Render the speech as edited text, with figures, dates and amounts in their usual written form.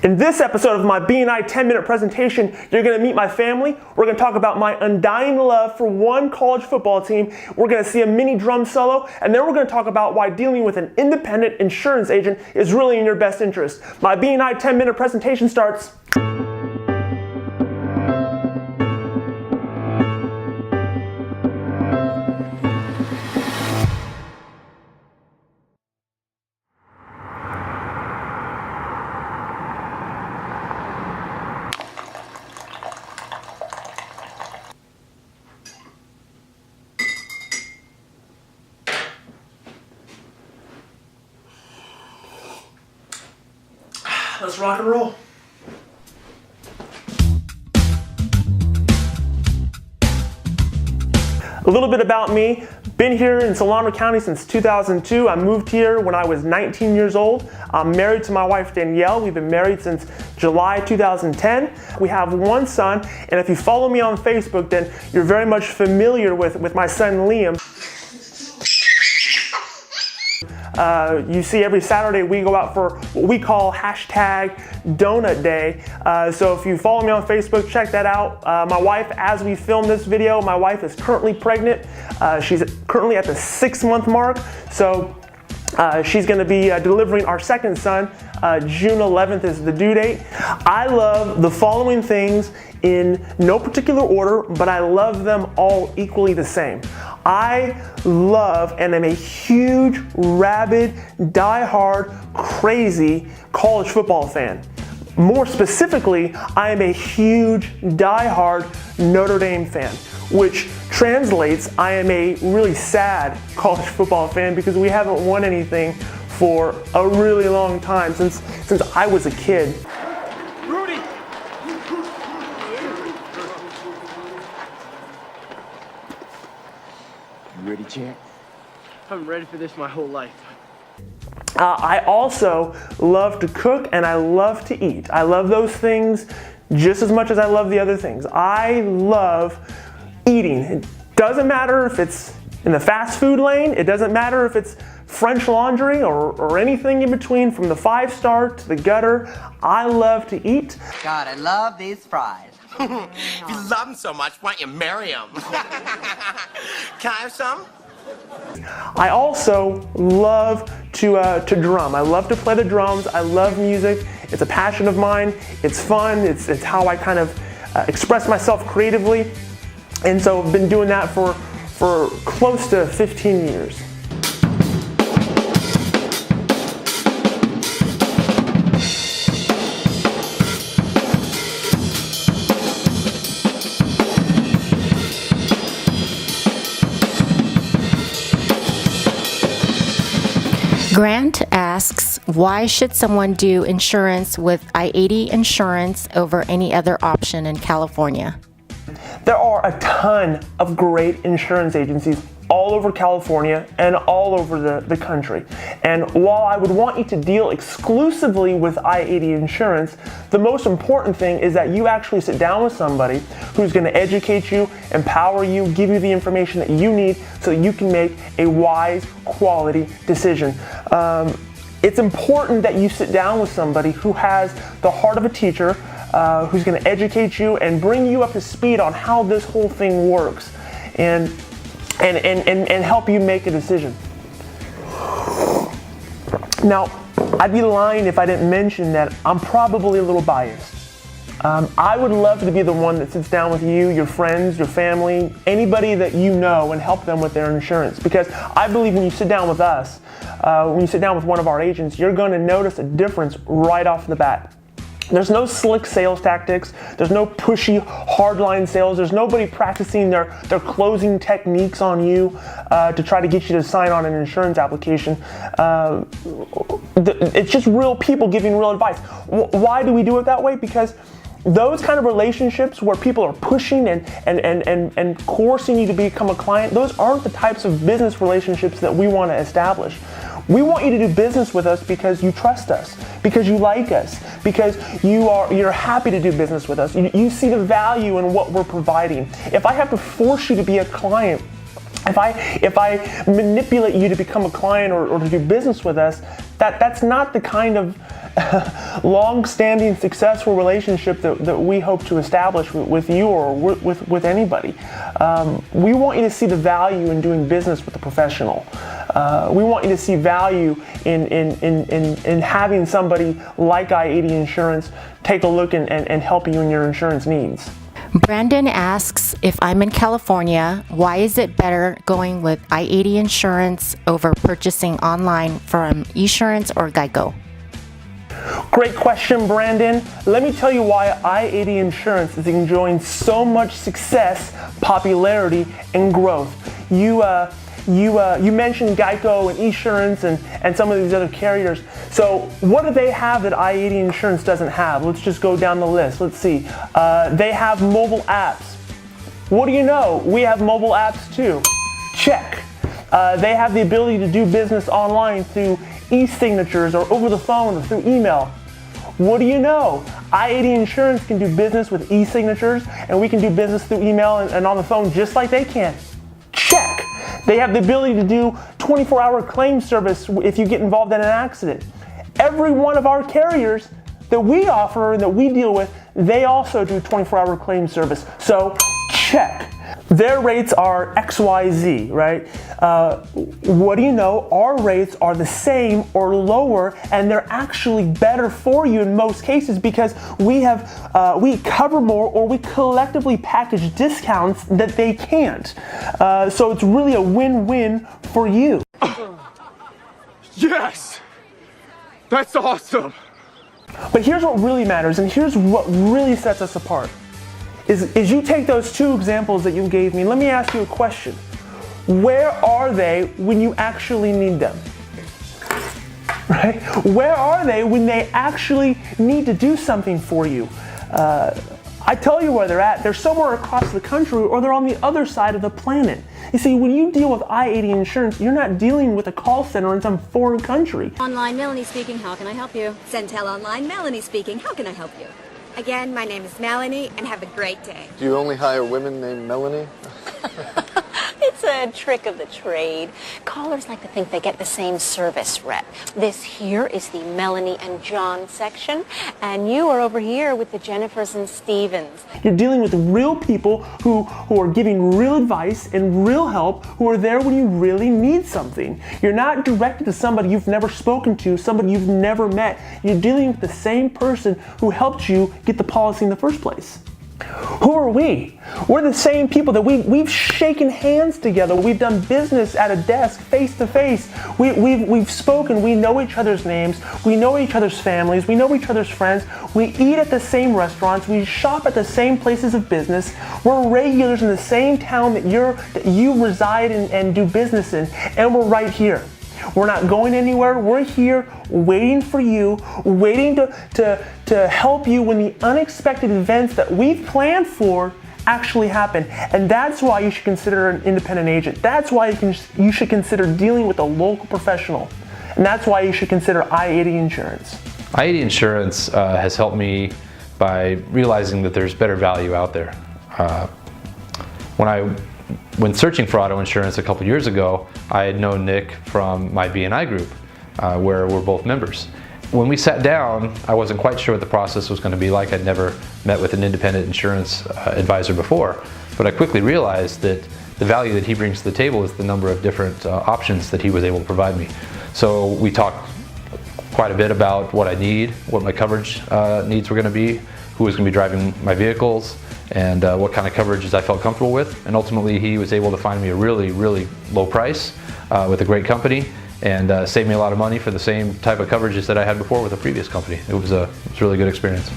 In this episode of my BNI 10-minute presentation, you're going to meet my family. We're going to talk about my undying love for one college football team. We're going to see a mini drum solo, and then we're going to talk about why dealing with an independent insurance agent is really in your best interest. My BNI 10-minute presentation starts. Let's rock and roll. A little bit about me. Been here in Solano County since 2002. I moved here when I was 19 years old. I'm married to my wife Danielle. We've been married since July 2010. We have one son, and if you follow me on Facebook, then you're very much familiar with my son Liam. You see every Saturday we go out for what we call #Donut Day. So if you follow me on Facebook, check that out. My wife, as we film this video, my wife is currently pregnant. She's currently at the 6-month mark. So she's going to be delivering our second son. June 11th is the due date. I love the following things in no particular order, but I love them all equally the same. I love and am a huge, rabid, die-hard, crazy college football fan. More specifically, I am a huge, die-hard Notre Dame fan, which translates, I am a really sad college football fan because we haven't won anything for a really long time, since I was a kid. Rudy! You ready, champ? I'm ready for this my whole life. I also love to cook and I love to eat. I love those things just as much as I love the other things. I love eating. It doesn't matter if it's in the fast food lane. It doesn't matter if it's French laundry or anything in between, from the 5-star to the gutter. I love to eat. God, I love these fries. If you love them so much, why don't you marry them? Can I have some? I also love to drum. I love to play the drums. I love music. It's a passion of mine. It's fun. It's how I kind of express myself creatively. And so I've been doing that for close to 15 years. Grant asks, why should someone do insurance with I-80 Insurance over any other option in California? There are a ton of great insurance agencies all over California and all over the country. And while I would want you to deal exclusively with I-80 Insurance, the most important thing is that you actually sit down with somebody who's going to educate you, empower you, give you the information that you need so that you can make a wise, quality decision. It's important that you sit down with somebody who has the heart of a teacher, who's going to educate you and bring you up to speed on how this whole thing works, and help you make a decision. Now, I'd be lying if I didn't mention that I'm probably a little biased. I would love to be the one that sits down with you, your friends, your family, anybody that you know, and help them with their insurance. Because I believe when you sit down with us, when you sit down with one of our agents, you're going to notice a difference right off the bat. There's no slick sales tactics. There's no pushy, hardline sales. There's nobody practicing their closing techniques on you to try to get you to sign on an insurance application. It's just real people giving real advice. Why do we do it that way? Because those kind of relationships where people are pushing and coercing you to become a client, those aren't the types of business relationships that we want to establish. We want you to do business with us because you trust us, because you like us, because you're happy to do business with us. You see the value in what we're providing. If I have to force you to be a client, if I manipulate you to become a client or to do business with us, that's not the kind of long-standing, successful relationship that we hope to establish with you or with anybody. We want you to see the value in doing business with a professional. We want you to see value in having somebody like I-80 Insurance take a look and help you in your insurance needs. Brandon asks, if I'm in California, why is it better going with I-80 Insurance over purchasing online from Esurance or Geico? Great question, Brandon. Let me tell you why I-80 Insurance is enjoying so much success, popularity, and growth. You mentioned Geico and Esurance and some of these other carriers. So what do they have that I-80 Insurance doesn't have? Let's just go down the list. Let's see. They have mobile apps. What do you know? We have mobile apps too. Check. They have the ability to do business online through e-signatures or over the phone or through email. What do you know? I-80 Insurance can do business with e-signatures, and we can do business through email and on the phone just like they can. Check. They have the ability to do 24-hour claim service if you get involved in an accident. Every one of our carriers that we offer and that we deal with, they also do 24-hour claim service. So check. Their rates are XYZ, right? What do you know? Our rates are the same or lower, and they're actually better for you in most cases because we cover more, or we collectively package discounts that they can't. So it's really a win-win for you. Yes! That's awesome! But here's what really matters, and here's what really sets us apart. Is you take those two examples that you gave me, let me ask you a question. Where are they when you actually need them? Right? Where are they when they actually need to do something for you? I tell you where they're at. They're somewhere across the country, or they're on the other side of the planet. You see, when you deal with I-80 Insurance, you're not dealing with a call center in some foreign country. Online, Melanie speaking. How can I help you? Centel Online, Melanie speaking. How can I help you? Again, my name is Melanie, and have a great day. Do you only hire women named Melanie? It's a trick of the trade. Callers like to think they get the same service rep. This here is the Melanie and John section, and you are over here with the Jennifers and Stevens. You're dealing with real people who are giving real advice and real help, who are there when you really need something. You're not directed to somebody you've never spoken to, somebody you've never met. You're dealing with the same person who helped you get the policy in the first place. Who are we? We're the same people that we've shaken hands together. We've done business at a desk, face to face. We've spoken. We know each other's names. We know each other's families. We know each other's friends. We eat at the same restaurants. We shop at the same places of business. We're regulars in the same town that you reside in and do business in, and we're right here. We're not going anywhere. We're here waiting for you, waiting to help you when the unexpected events that we've planned for actually happen. And that's why you should consider an independent agent. That's why you should consider dealing with a local professional. And that's why you should consider I-80 Insurance. I-80 Insurance has helped me by realizing that there's better value out there. When searching for auto insurance a couple years ago, I had known Nick from my BNI group, where we're both members. When we sat down, I wasn't quite sure what the process was going to be like. I'd never met with an independent insurance advisor before, but I quickly realized that the value that he brings to the table is the number of different options that he was able to provide me. So we talked quite a bit about what I need, what my coverage needs were going to be, who was going to be driving my vehicles, and what kind of coverages I felt comfortable with. And ultimately he was able to find me a really, really low price with a great company, and save me a lot of money for the same type of coverages that I had before with a previous company. It was a really good experience.